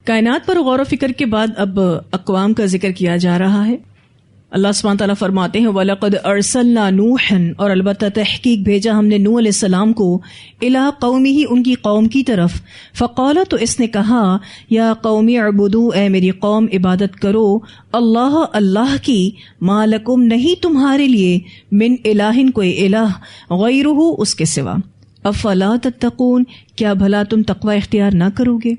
کائنات پر غور و فکر کے بعد اب اقوام کا ذکر کیا جا رہا ہے. اللہ سبحانہ تعالیٰ فرماتے ہیں وَلَقَدْ أَرْسَلْنَا نُوحًا، اور البتہ تحقیق بھیجا ہم نے نوح علیہ السلام کو إِلَىٰ قَوْمِهِ، ان کی قوم کی طرف. فَقَالَ، تو اس نے کہا یا قومی اعبدوا، اے میری قوم عبادت کرو، اللہ، اللہ کی، مَا لَكُمْ، نہیں تمہارے لیے، من الہ، کوئی الہ، غیرہ، اس کے سوا، افلا تتقون، کیا بھلا تم تقوی اختیار نہ کرو گے.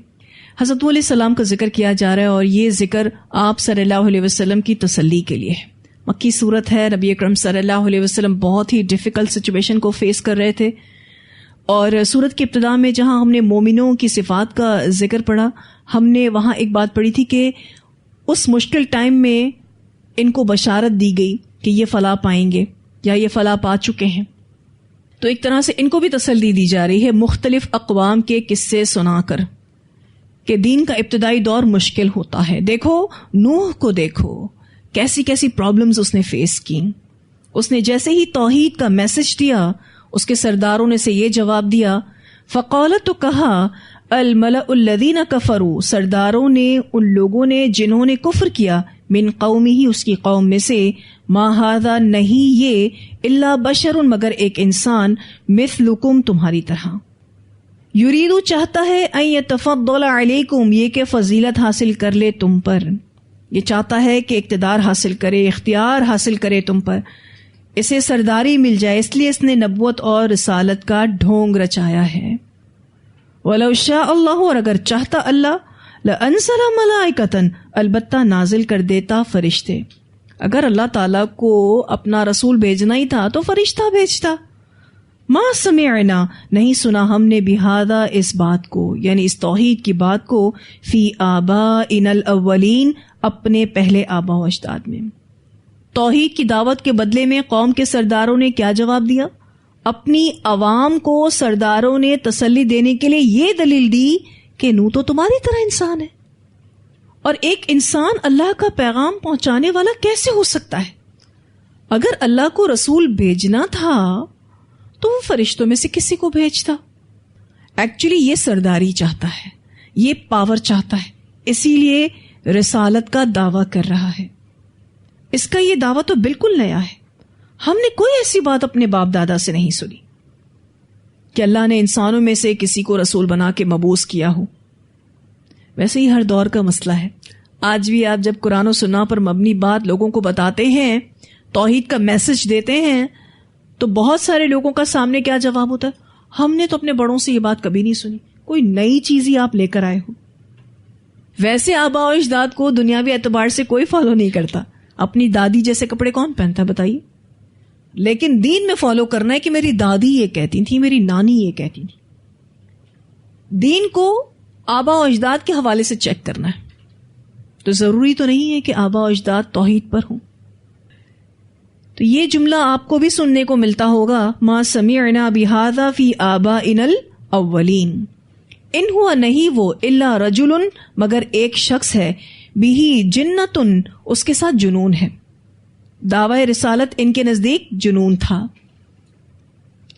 حضرت علیہ السلام کا ذکر کیا جا رہا ہے، اور یہ ذکر آپ صلی اللہ علیہ وسلم کی تسلی کے لیے ہے. مکی صورت ہے، نبی اکرم صلی اللہ علیہ وسلم بہت ہی ڈیفیکلٹ سچویشن کو فیس کر رہے تھے، اور صورت کے ابتدا میں جہاں ہم نے مومنوں کی صفات کا ذکر پڑھا، ہم نے وہاں ایک بات پڑھی تھی کہ اس مشکل ٹائم میں ان کو بشارت دی گئی کہ یہ فلاح پائیں گے یا یہ فلاح پا چکے ہیں. تو ایک طرح سے ان کو بھی تسلی دی جا رہی ہے مختلف اقوام کے قصے سنا کر کہ دین کا ابتدائی دور مشکل ہوتا ہے. دیکھو نوح کو، دیکھو کیسی کیسی پرابلمز اس نے فیس کی. اس نے جیسے ہی توحید کا میسج دیا، اس کے سرداروں نے سے یہ جواب دیا، فقالت، تو کہا، الملأ الذین کفروا، سرداروں نے، ان لوگوں نے جنہوں نے کفر کیا، من قومہ، اس کی قوم میں سے، ما ھذا، نہیں یہ، الا بشر، مگر ایک انسان، مثلکم، تمہاری طرح. یریدو، چاہتا ہے، ان یتفضل علیکم، یہ کہ فضیلت حاصل کر لے تم پر، یہ چاہتا ہے کہ اقتدار حاصل کرے، اختیار حاصل کرے تم پر، اسے سرداری مل جائے، اس لیے اس نے نبوت اور رسالت کا ڈھونگ رچایا ہے. وَلَوْ شَاءَ اللَّهُ، اور اگر چاہتا اللہ، لَأَنزَلَ مَلَائِكَةً، البتہ نازل کر دیتا فرشتے. اگر اللہ تعالیٰ کو اپنا رسول بھیجنا ہی تھا تو فرشتہ بھیجتا. ما سمعنا، نہیں سنا ہم نے، بہذا، اس بات کو، یعنی اس توحید کی بات کو، فی آبائنا الاولین، اپنے پہلے آبا و اجداد میں. توحید کی دعوت کے بدلے میں قوم کے سرداروں نے کیا جواب دیا؟ اپنی عوام کو سرداروں نے تسلی دینے کے لیے یہ دلیل دی کہ نوح تو تمہاری طرح انسان ہے، اور ایک انسان اللہ کا پیغام پہنچانے والا کیسے ہو سکتا ہے؟ اگر اللہ کو رسول بھیجنا تھا تو وہ فرشتوں میں سے کسی کو بھیجتا. ایکچولی یہ سرداری چاہتا ہے، یہ پاور چاہتا ہے، اسی لیے رسالت کا دعویٰ کر رہا ہے. اس کا یہ دعویٰ تو بالکل نیا ہے. ہم نے کوئی ایسی بات اپنے باپ دادا سے نہیں سنی کہ اللہ نے انسانوں میں سے کسی کو رسول بنا کے مبعوث کیا ہو. ویسے ہی ہر دور کا مسئلہ ہے. آج بھی آپ جب قرآن و سنہ پر مبنی بات لوگوں کو بتاتے ہیں، توحید کا میسج دیتے ہیں، تو بہت سارے لوگوں کا سامنے کیا جواب ہوتا ہے؟ ہم نے تو اپنے بڑوں سے یہ بات کبھی نہیں سنی، کوئی نئی چیز ہی آپ لے کر آئے ہو. ویسے آبا و اجداد کو دنیاوی اعتبار سے کوئی فالو نہیں کرتا. اپنی دادی جیسے کپڑے کون پہنتا ہے بتائیے؟ لیکن دین میں فالو کرنا ہے کہ میری دادی یہ کہتی تھی، میری نانی یہ کہتی تھی. دین کو آبا و اجداد کے حوالے سے چیک کرنا ہے. تو ضروری تو نہیں ہے کہ آبا و اجداد توحید پر ہوں. تو یہ جملہ آپ کو بھی سننے کو ملتا ہوگا، ما سمعنا بہذا فی آبائنا الاولین. ان ہوا، نہیں وہ، الا رجل، مگر ایک شخص ہے، بہی جنتن، اس کے ساتھ جنون ہے. دعوی رسالت ان کے نزدیک جنون تھا.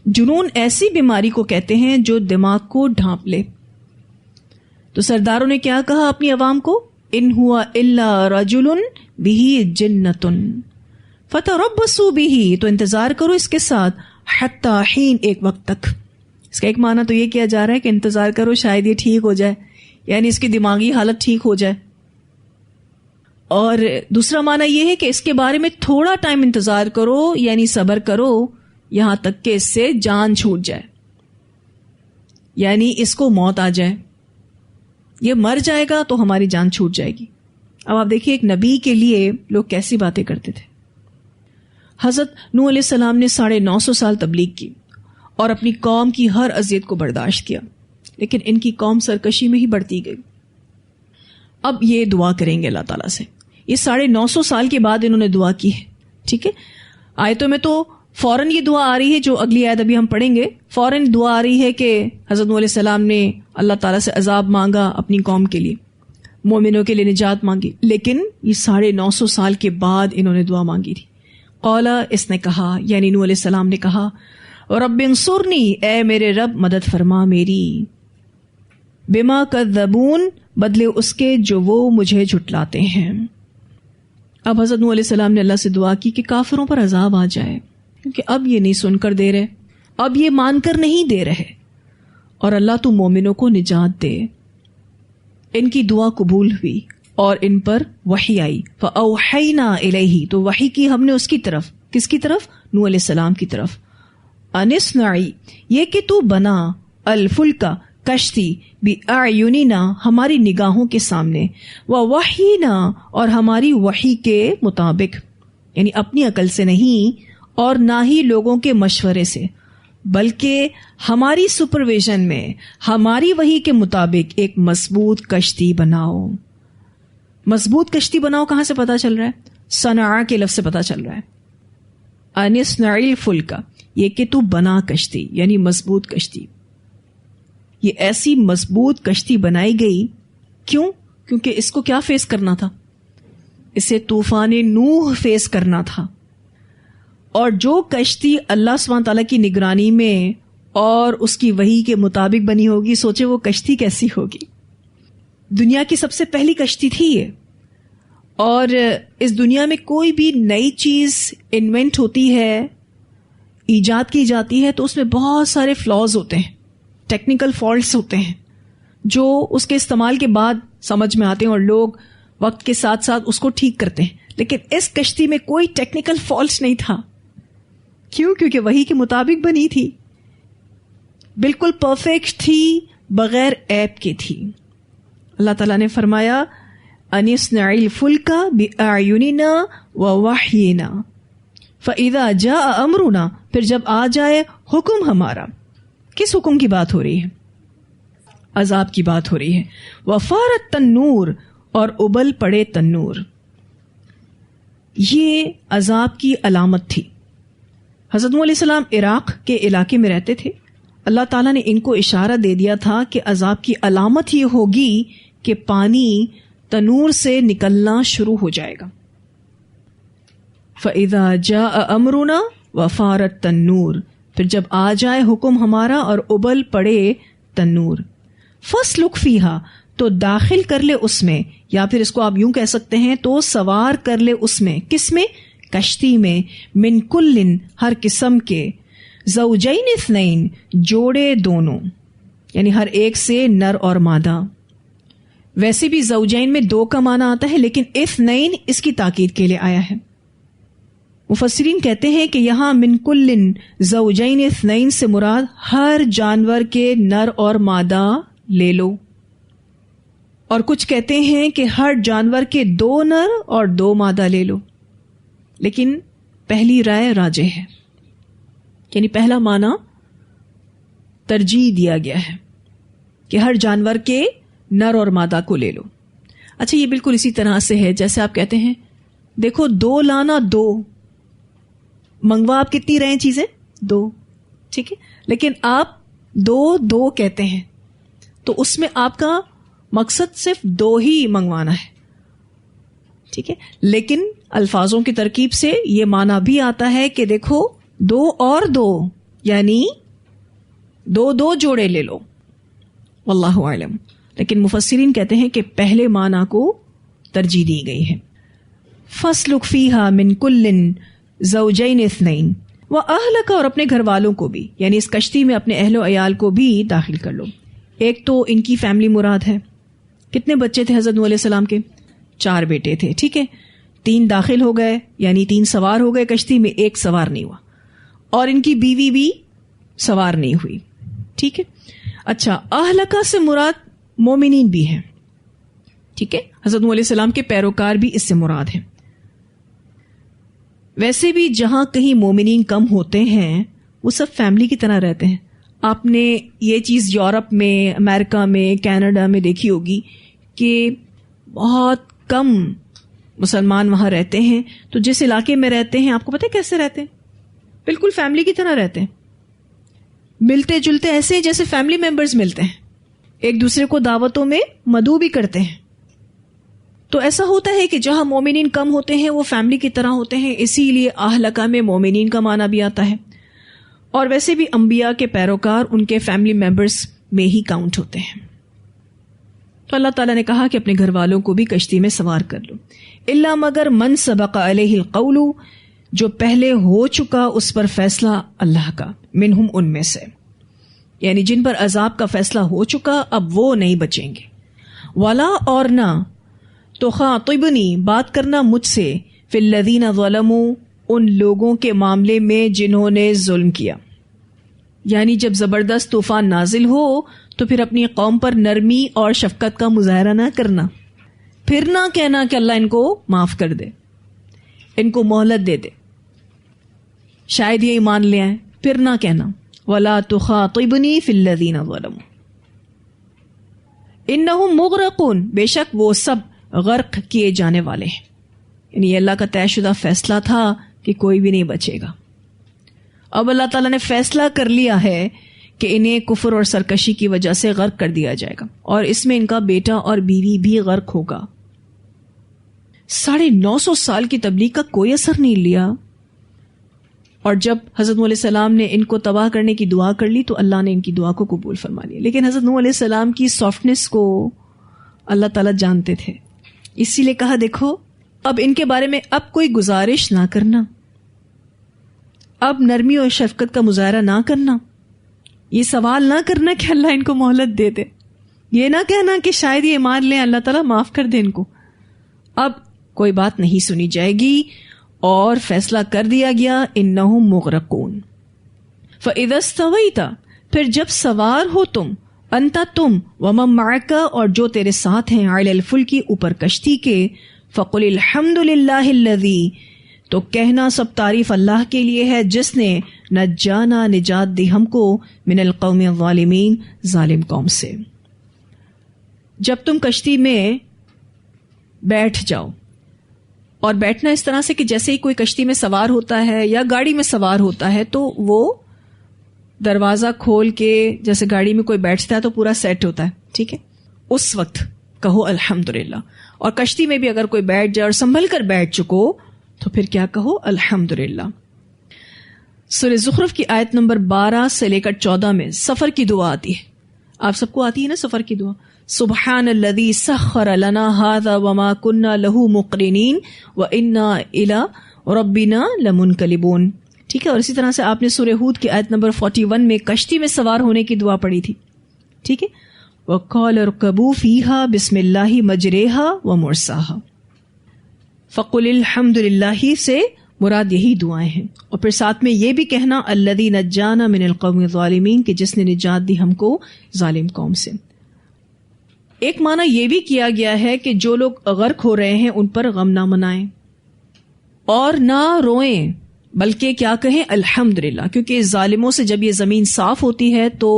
جنون ایسی بیماری کو کہتے ہیں جو دماغ کو ڈھانپ لے. تو سرداروں نے کیا کہا اپنی عوام کو؟ ان ہوا الا رجل بہی جنتن فتربصوا به، تو انتظار کرو اس کے ساتھ، حتی حین، ایک وقت تک. اس کا ایک معنی تو یہ کیا جا رہا ہے کہ انتظار کرو شاید یہ ٹھیک ہو جائے، یعنی اس کی دماغی حالت ٹھیک ہو جائے. اور دوسرا معنی یہ ہے کہ اس کے بارے میں تھوڑا ٹائم انتظار کرو، یعنی صبر کرو یہاں تک کہ اس سے جان چھوٹ جائے، یعنی اس کو موت آ جائے. یہ مر جائے گا تو ہماری جان چھوٹ جائے گی. اب آپ دیکھیے ایک نبی کے لیے لوگ کیسی باتیں کرتے تھے. حضرت نوح علیہ السلام نے 950 سال تبلیغ کی اور اپنی قوم کی ہر اذیت کو برداشت کیا، لیکن ان کی قوم سرکشی میں ہی بڑھتی گئی. اب یہ دعا کریں گے اللہ تعالیٰ سے. یہ 950 سال کے بعد انہوں نے دعا کی ہے. ٹھیک ہے، آیتوں میں تو فوراً یہ دعا آ رہی ہے، جو اگلی آیت ابھی ہم پڑھیں گے، فوراً دعا آ رہی ہے کہ حضرت نوح علیہ السلام نے اللہ تعالیٰ سے عذاب مانگا اپنی قوم کے لیے، مومنوں کے لیے نجات مانگی. لیکن یہ 950 سال کے بعد انہوں نے دعا مانگی تھی. قولا، اس نے کہا، یعنی نوح علیہ السلام نے کہا، رب انصرنی، اے میرے رب مدد فرما میری، بما کذبون، بدلے اس کے جو وہ مجھے جھٹلاتے ہیں. اب حضرت نوح علیہ السلام نے اللہ سے دعا کی کہ کافروں پر عذاب آ جائے، کیونکہ اب یہ نہیں سن کر دے رہے، اب یہ مان کر نہیں دے رہے، اور اللہ تو مومنوں کو نجات دے. ان کی دعا قبول ہوئی اور ان پر وحی آئی. فَأَوْحَيْنَا إِلَيْهِ، تو وحی کی ہم نے اس کی طرف. کس کی طرف؟ نوح علیہ السلام کی طرف. اَنِصْنَعِ، یہ کہ تو بنا، الفلکا، کشتی، بِأَعْيُنِنَا، ہماری نگاہوں کے سامنے، وَوَحْيِنَا، اور ہماری وحی کے مطابق، یعنی اپنی عقل سے نہیں اور نہ ہی لوگوں کے مشورے سے، بلکہ ہماری سپرویژن میں، ہماری وحی کے مطابق ایک مضبوط کشتی بناؤ. مضبوط کشتی بناؤ کہاں سے پتا چل رہا ہے؟ صنعاء کے لفظ سے پتا چل رہا ہے. اَنِصْنَعِ الْفُلْكَ، یہ کہ تو بنا کشتی، یعنی مضبوط کشتی. یہ ایسی مضبوط کشتی بنائی گئی، کیوں؟ کیونکہ اس کو کیا فیس کرنا تھا؟ اسے طوفان نوح فیس کرنا تھا. اور جو کشتی اللہ سبحانہ تعالیٰ کی نگرانی میں اور اس کی وحی کے مطابق بنی ہوگی، سوچے وہ کشتی کیسی ہوگی. دنیا کی سب سے پہلی کشتی تھی یہ. اور اس دنیا میں کوئی بھی نئی چیز انوینٹ ہوتی ہے، ایجاد کی جاتی ہے، تو اس میں بہت سارے فلاز ہوتے ہیں، ٹیکنیکل فالٹس ہوتے ہیں، جو اس کے استعمال کے بعد سمجھ میں آتے ہیں اور لوگ وقت کے ساتھ ساتھ اس کو ٹھیک کرتے ہیں. لیکن اس کشتی میں کوئی ٹیکنیکل فالٹس نہیں تھا. کیوں؟ کیونکہ وحی کے مطابق بنی تھی، بالکل پرفیکٹ تھی، بغیر عیب کے تھی. اللہ تعالیٰ نے فرمایا اَنِصْنَعِ الْفُلْكَ بِأَعْيُنِنَا وَوَحْيِنَا فَإِذَا جَاءَ أَمْرُنَا، پھر جب آ جائے حکم ہمارا. کس حکم کی بات ہو رہی ہے؟ عذاب کی بات ہو رہی ہے. وَفَارَ التَّنُّورُ، اور ابل پڑے تنور. یہ عذاب کی علامت تھی. حضرت نوح علیہ السلام عراق کے علاقے میں رہتے تھے. اللہ تعالیٰ نے ان کو اشارہ دے دیا تھا کہ عذاب کی علامت یہ ہوگی کہ پانی تنور سے نکلنا شروع ہو جائے گا. فَإِذَا جَاءَ أَمْرُنَا وَفَارَ التَّنُّورُ، پھر جب آ جائے حکم ہمارا اور ابل پڑے تنور. فَاسْلُكْ فِيهَا، تو داخل کر لے اس میں، یا پھر اس کو آپ یوں کہہ سکتے ہیں تو سوار کر لے اس میں. کس میں؟ کشتی میں. من کلن، ہر قسم کے، زوجین اثنین، جوڑے دونوں، یعنی ہر ایک سے نر اور مادہ. ویسے بھی زوجین میں دو کا معنی آتا ہے، لیکن اثنین اس کی تاکید کے لیے آیا ہے. مفسرین کہتے ہیں کہ یہاں من کلن زوجین اثنین سے مراد ہر جانور کے نر اور مادہ لے لو، اور کچھ کہتے ہیں کہ ہر جانور کے دو نر اور دو مادہ لے لو. لیکن پہلی رائے راجح ہے، یعنی پہلا معنی ترجیح دیا گیا ہے کہ ہر جانور کے نر اور مادہ کو لے لو. اچھا، یہ بالکل اسی طرح سے ہے جیسے آپ کہتے ہیں دیکھو دو لانا، دو منگوا، آپ کتنی رہیں چیزیں؟ دو، ٹھیک ہے، لیکن آپ دو دو کہتے ہیں تو اس میں آپ کا مقصد صرف دو ہی منگوانا ہے، ٹھیک ہے. لیکن الفاظوں کی ترکیب سے یہ معنی بھی آتا ہے کہ دیکھو دو اور دو، یعنی دو دو جوڑے لے لو. واللہ اعلم. لیکن مفسرین کہتے ہیں کہ پہلے معنی کو ترجیح دی گئی ہے. فَاسْلُكْ فِيهَا مِن كُلٍّ زَوْجَيْنِ اثْنَيْنِ وَأَهْلَكَ، اور اپنے گھر والوں کو بھی، یعنی اس کشتی میں اپنے اہل و عیال کو بھی داخل کر لو. ایک تو ان کی فیملی مراد ہے. کتنے بچے تھے حضرت نوح علیہ السلام کے؟ 4 بیٹے تھے، ٹھیک ہے. 3 داخل ہو گئے، یعنی 3 سوار ہو گئے کشتی میں، 1 سوار نہیں ہوا، اور ان کی بیوی بھی سوار نہیں ہوئی، ٹھیک ہے. اچھا، اہلکا سے مراد مومنین بھی ہیں، ٹھیک ہے. حضرت نوح علیہ السلام کے پیروکار بھی اس سے مراد ہیں. ویسے بھی جہاں کہیں مومنین کم ہوتے ہیں وہ سب فیملی کی طرح رہتے ہیں. آپ نے یہ چیز یورپ میں، امریکہ میں، کینیڈا میں دیکھی ہوگی کہ بہت کم مسلمان وہاں رہتے ہیں. تو جس علاقے میں رہتے ہیں آپ کو پتہ ہے کیسے رہتے ہیں؟ بالکل فیملی کی طرح رہتے ہیں، ملتے جلتے ایسے جیسے فیملی ممبرز ملتے ہیں، ایک دوسرے کو دعوتوں میں مدعو بھی کرتے ہیں. تو ایسا ہوتا ہے کہ جہاں مومنین کم ہوتے ہیں وہ فیملی کی طرح ہوتے ہیں، اسی لیے اہلکا میں مومنین کا معنی بھی آتا ہے. اور ویسے بھی انبیاء کے پیروکار ان کے فیملی ممبرز میں ہی کاؤنٹ ہوتے ہیں. تو اللہ تعالیٰ نے کہا کہ اپنے گھر والوں کو بھی کشتی میں سوار کر لو، الا مگر من سبق علیہ القول، جو پہلے ہو چکا اس پر فیصلہ اللہ کا، منہم ان میں سے، یعنی جن پر عذاب کا فیصلہ ہو چکا اب وہ نہیں بچیں گے، ولا اور نہ تخاطبنی بات کرنا مجھ سے فی الذین ظلموا ان لوگوں کے معاملے میں جنہوں نے ظلم کیا، یعنی جب زبردست طوفان نازل ہو تو پھر اپنی قوم پر نرمی اور شفقت کا مظاہرہ نہ کرنا، پھر نہ کہنا کہ اللہ ان کو معاف کر دے، ان کو مہلت دے دے، شاید یہ ایمان لے آئیں، پھر نہ کہنا وَلَا تُخَاطِبْنِي فِي الَّذِينَ ظَلَمُوا إِنَّهُمْ مُغْرَقُونَ، بے شک وہ سب غرق کیے جانے والے ہیں، یعنی یہ اللہ کا طے شدہ فیصلہ تھا کہ کوئی بھی نہیں بچے گا۔ اب اللہ تعالیٰ نے فیصلہ کر لیا ہے کہ انہیں کفر اور سرکشی کی وجہ سے غرق کر دیا جائے گا، اور اس میں ان کا بیٹا اور بیوی بھی غرق ہوگا۔ 950 سال کی تبلیغ کا کوئی اثر نہیں لیا، اور جب حضرت نوح علیہ السلام نے ان کو تباہ کرنے کی دعا کر لی تو اللہ نے ان کی دعا کو قبول فرما لیا، لیکن حضرت نوح علیہ السلام کی سافٹنس کو اللہ تعالیٰ جانتے تھے، اسی لیے کہا دیکھو اب ان کے بارے میں اب کوئی گزارش نہ کرنا، اب نرمی اور شفقت کا مظاہرہ نہ کرنا، یہ سوال نہ کرنا کہ اللہ ان کو مہلت دے دے، یہ نہ کہنا کہ شاید یہ ایمان لیں اللہ تعالیٰ معاف کر دے ان کو، اب کوئی بات نہیں سنی جائے گی، اور فیصلہ کر دیا گیا انہم مغرقون۔ فَإِذَا اسْتَوَيْتَ، پھر جب سوار ہو تم، انت تم، وَمَن مَعَكَ اور جو تیرے ساتھ ہیں، عَلَى الْفُلْكِ اوپر کشتی کے، فَقُلِ الْحَمْدُ لِلَّهِ الَّذِي، تو کہنا سب تعریف اللہ کے لیے ہے جس نے نجانا نجات دی ہم کو من القوم الظالمین، ظالم قوم سے۔ جب تم کشتی میں بیٹھ جاؤ، اور بیٹھنا اس طرح سے کہ جیسے ہی کوئی کشتی میں سوار ہوتا ہے یا گاڑی میں سوار ہوتا ہے تو وہ دروازہ کھول کے جیسے گاڑی میں کوئی بیٹھتا ہے تو پورا سیٹ ہوتا ہے، ٹھیک ہے، اس وقت کہو الحمدللہ، اور کشتی میں بھی اگر کوئی بیٹھ جائے اور سنبھل کر بیٹھ چکو تو پھر کیا کہو الحمدللہ۔ سورہ زخرف کی آیت نمبر 12 سے لے کر 14 میں سفر کی دعا آتی ہے، آپ سب کو آتی ہے نا سفر کی دعا، سبحان الذی سخر لنا ھذا وما كنا له مقرنین وانا الی ربنا لمنقلبون، ٹھیک ہے، اور اسی طرح سے آپ نے سورہ ہود کی آیت نمبر 41 میں کشتی میں سوار ہونے کی دعا پڑھی تھی، ٹھیک ہے، وقال اركبوا فيها بسم الله مجريها ومرساها، فقل الحمد للہ سے مراد یہی دعائیں ہیں، اور پھر ساتھ میں یہ بھی کہنا الذی نجانا من القوم الظالمین، کہ جس نے نجات دی ہم کو ظالم قوم سے۔ ایک معنی یہ بھی کیا گیا ہے کہ جو لوگ غرق ہو رہے ہیں ان پر غم نہ منائیں اور نہ روئیں، بلکہ کیا کہیں الحمدللہ، کیونکہ ظالموں سے جب یہ زمین صاف ہوتی ہے تو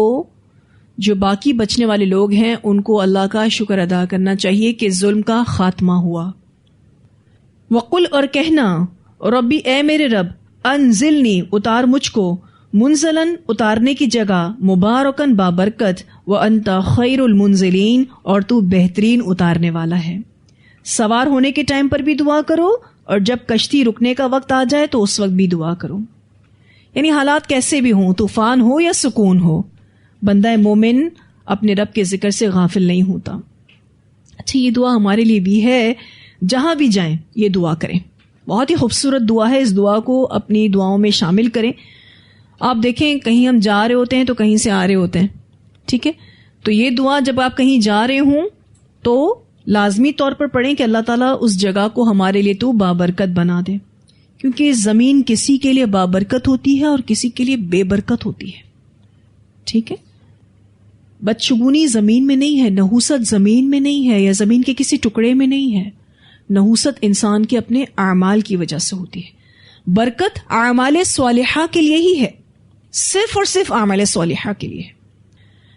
جو باقی بچنے والے لوگ ہیں ان کو اللہ کا شکر ادا کرنا چاہیے کہ ظلم کا خاتمہ ہوا۔ وقل اور کہنا ربی اے میرے رب، انزلنی اتار مجھ کو، منزلن اتارنے کی جگہ، مبارکن بابرکت، وانت خیر المنزلین اور تو بہترین اتارنے والا ہے۔ سوار ہونے کے ٹائم پر بھی دعا کرو، اور جب کشتی رکنے کا وقت آ جائے تو اس وقت بھی دعا کرو، یعنی حالات کیسے بھی ہوں، طوفان ہو یا سکون ہو، بندہ مومن اپنے رب کے ذکر سے غافل نہیں ہوتا۔ اچھا، یہ دعا ہمارے لیے بھی ہے، جہاں بھی جائیں یہ دعا کریں، بہت ہی خوبصورت دعا ہے، اس دعا کو اپنی دعاؤں میں شامل کریں۔ آپ دیکھیں کہیں ہم جا رہے ہوتے ہیں تو کہیں سے آ رہے ہوتے ہیں، ٹھیک ہے، تو یہ دعا جب آپ کہیں جا رہے ہوں تو لازمی طور پر پڑھیں کہ اللہ تعالیٰ اس جگہ کو ہمارے لیے تو بابرکت بنا دے، کیونکہ زمین کسی کے لیے بابرکت ہوتی ہے اور کسی کے لیے بے برکت ہوتی ہے، ٹھیک ہے، بدشگونی زمین میں نہیں ہے، نحوست زمین میں نہیں ہے، یا زمین کے کسی ٹکڑے میں نہیں ہے، نحوست انسان کے اپنے اعمال کی وجہ سے ہوتی ہے، برکت اعمال صالحہ کے لیے ہی ہے، صرف اور صرف اعمال صالحہ کے لیے ہے۔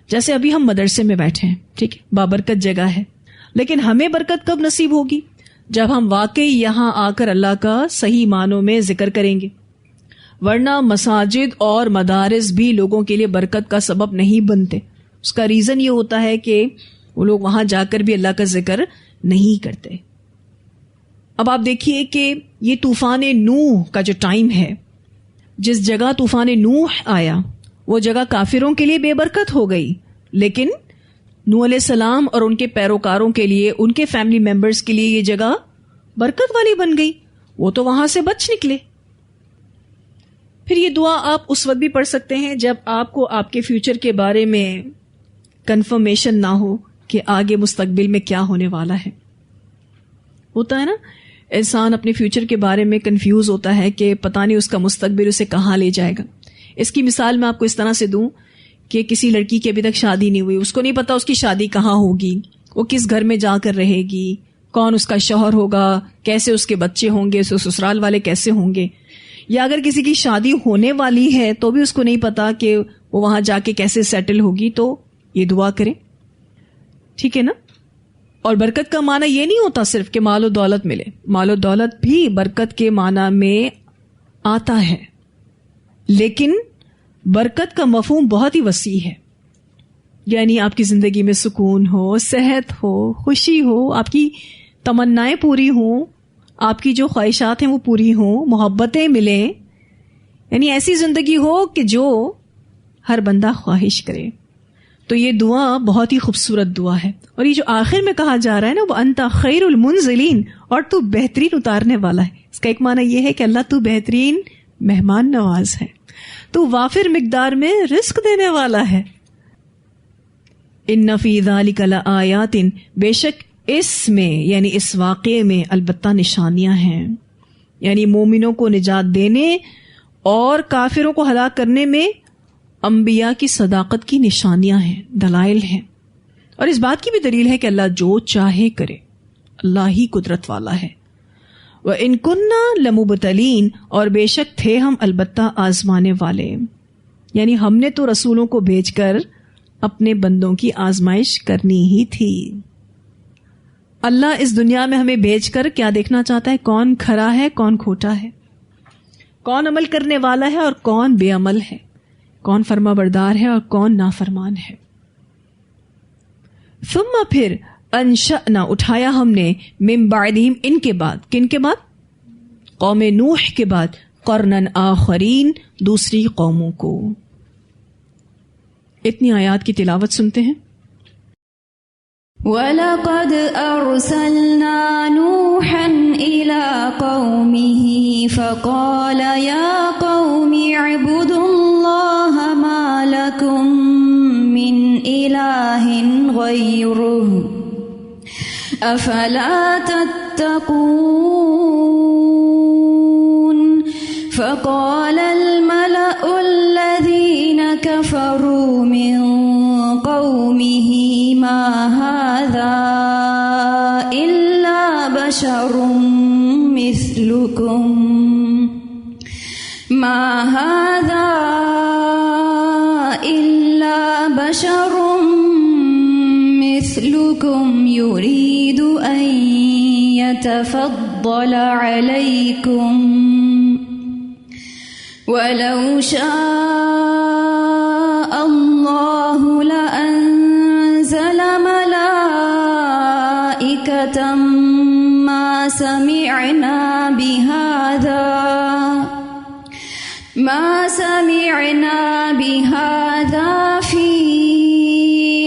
جیسے ابھی ہم مدرسے میں بیٹھے ہیں، ٹھیک ہے، بابرکت جگہ ہے، لیکن ہمیں برکت کب نصیب ہوگی؟ جب ہم واقعی یہاں آ کر اللہ کا صحیح معنوں میں ذکر کریں گے، ورنہ مساجد اور مدارس بھی لوگوں کے لیے برکت کا سبب نہیں بنتے۔ اس کا ریزن یہ ہوتا ہے کہ وہ لوگ وہاں جا کر بھی اللہ کا ذکر نہیں کرتے۔ اب آپ دیکھیے کہ یہ طوفان نوح کا جو ٹائم ہے، جس جگہ طوفان نوح آیا وہ جگہ کافروں کے لیے بے برکت ہو گئی، لیکن نوح علیہ السلام اور ان کے پیروکاروں کے لیے، ان کے فیملی ممبرز کے لیے یہ جگہ برکت والی بن گئی، وہ تو وہاں سے بچ نکلے۔ پھر یہ دعا آپ اس وقت بھی پڑھ سکتے ہیں جب آپ کو آپ کے فیوچر کے بارے میں کنفرمیشن نہ ہو کہ آگے مستقبل میں کیا ہونے والا ہے۔ ہوتا ہے نا، انسان اپنے فیوچر کے بارے میں کنفیوز ہوتا ہے کہ پتہ نہیں اس کا مستقبل اسے کہاں لے جائے گا۔ اس کی مثال میں آپ کو اس طرح سے دوں کہ کسی لڑکی کی ابھی تک شادی نہیں ہوئی، اس کو نہیں پتا اس کی شادی کہاں ہوگی، وہ کس گھر میں جا کر رہے گی، کون اس کا شوہر ہوگا، کیسے اس کے بچے ہوں گے، سسرال والے کیسے ہوں گے۔ یا اگر کسی کی شادی ہونے والی ہے تو بھی اس کو نہیں پتا کہ وہ وہاں جا کے کیسے سیٹل ہوگی، تو یہ دعا کریں، ٹھیک ہے نا۔ اور برکت کا معنی یہ نہیں ہوتا صرف کہ مال و دولت ملے، مال و دولت بھی برکت کے معنی میں آتا ہے، لیکن برکت کا مفہوم بہت ہی وسیع ہے۔ یعنی آپ کی زندگی میں سکون ہو، صحت ہو، خوشی ہو، آپ کی تمنائیں پوری ہوں، آپ کی جو خواہشات ہیں وہ پوری ہوں، محبتیں ملیں، یعنی ایسی زندگی ہو کہ جو ہر بندہ خواہش کرے۔ تو یہ دعا بہت ہی خوبصورت دعا ہے۔ اور یہ جو آخر میں کہا جا رہا ہے نا، وہ انت خیر المنزلین، اور تو بہترین اتارنے والا ہے، اس کا ایک معنی یہ ہے کہ اللہ تو بہترین مہمان نواز ہے، تو وافر مقدار میں رزق دینے والا ہے۔ ان فی ذلک لآیات، بے شک اس میں یعنی اس واقعے میں البتہ نشانیاں ہیں، یعنی مومنوں کو نجات دینے اور کافروں کو ہلاک کرنے میں انبیاء کی صداقت کی نشانیاں ہیں، دلائل ہیں۔ اور اس بات کی بھی دلیل ہے کہ اللہ جو چاہے کرے، اللہ ہی قدرت والا ہے۔ وَإِن كُنَّا لَمُبْتَلِينَ، اور بے شک تھے ہم البتہ آزمانے والے، یعنی ہم نے تو رسولوں کو بھیج کر اپنے بندوں کی آزمائش کرنی ہی تھی۔ اللہ اس دنیا میں ہمیں بھیج کر کیا دیکھنا چاہتا ہے؟ کون کھرا ہے، کون کھوٹا ہے، کون عمل کرنے والا ہے اور کون بے عمل ہے، کون فرما بردار ہے اور کون نافرمان ہے۔ ثم پھر انشأنا اٹھایا ہم نے من بعدہم ان کے بعد، کن کے بعد؟ قوم نوح کے بعد، قرنن آخرین دوسری قوموں کو۔ اتنی آیات کی تلاوت سنتے ہیں۔ وَلَقَدْ أَرْسَلْنَا نُوحًا إِلَىٰ قَوْمِهِ فَقَالَ يَا قَوْمِ اعْبُدُوا اللَّهَ مَا لَكُم مِّنْ إِلَٰهٍ غَيْرُهُ أَفَلَا تَتَّقُونَ فَقَالَ الْمَلَأُ الَّذِينَ كَفَرُوا مِن قَوْمِهِ مَا هَٰذَا إِلَّا بَشَرٌ مِّثْلُكُمْ يُرِيدُ أَن يَتَفَضَّلَ عَلَيْكُمْ وَلَوْ شَاءَ اللَّهُ لَأَنزَلَ مَلَائِكَةً مَّا سَمِعْنَا بِهَٰذَا فِي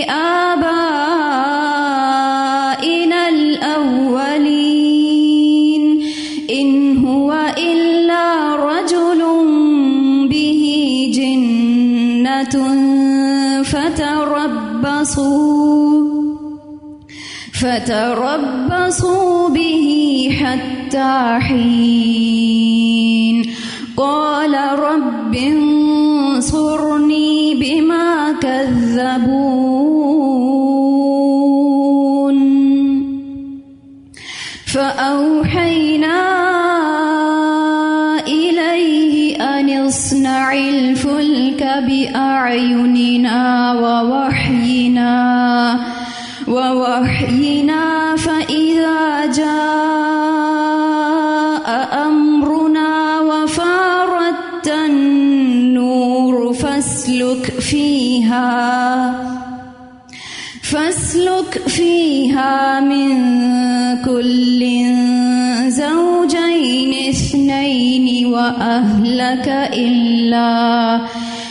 آبَائِنَا الْأَوَّلِينَ إِنْ هُوَ إِلَّا رَجُلٌ بِهِ جِنَّةٌ فَتَرَبَّصُوا بِهِ حَتَّى حِينٍ قَالَ رَبِّ انصُرْنِي بِمَا كَذَّبُونِ فَأَوْحَيْنَا إِلَيْهِ أَنِ اصْنَعِ الْفُلْكَ بِأَعْيُنِنَا وَوَحْيِنَا فَإِذَا جَاءَ أَمْرُنَا وَفَارَتِ النُّورُ فَاسْلُكْ فِيهَا مِن كُلٍّ زَوْجَيْنِ اثْنَيْنِ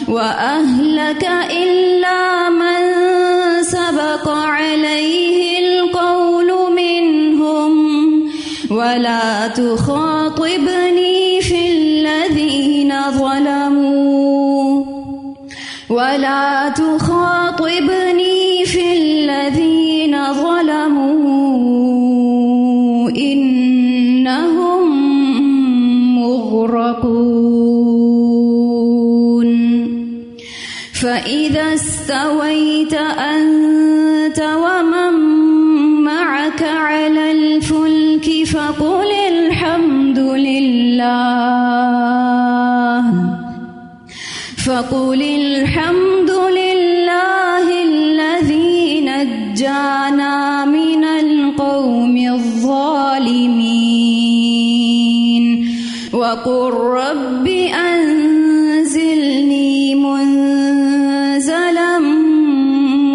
وَأَهْلَكَ إِلَّا مَن سَبَقَ سبق عليه القول منهم ولا تخاطبني في الذين ظلموا إنهم مغرقون فإذا استويت أنت ومن معك على الفلك فقل الحمد لله الذي نجانا من القوم الظالمين وقل رب أنزلني منزلا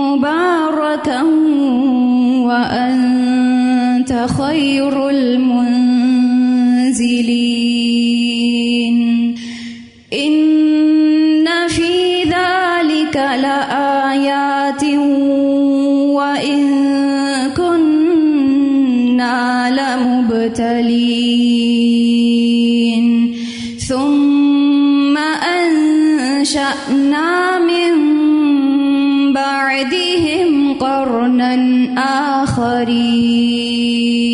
مباركا وأنت خير المنزلين إن في ذلك لآيات وإن كنا لمبتلين ثم أنشأنا من بعدهم قرنا آخرين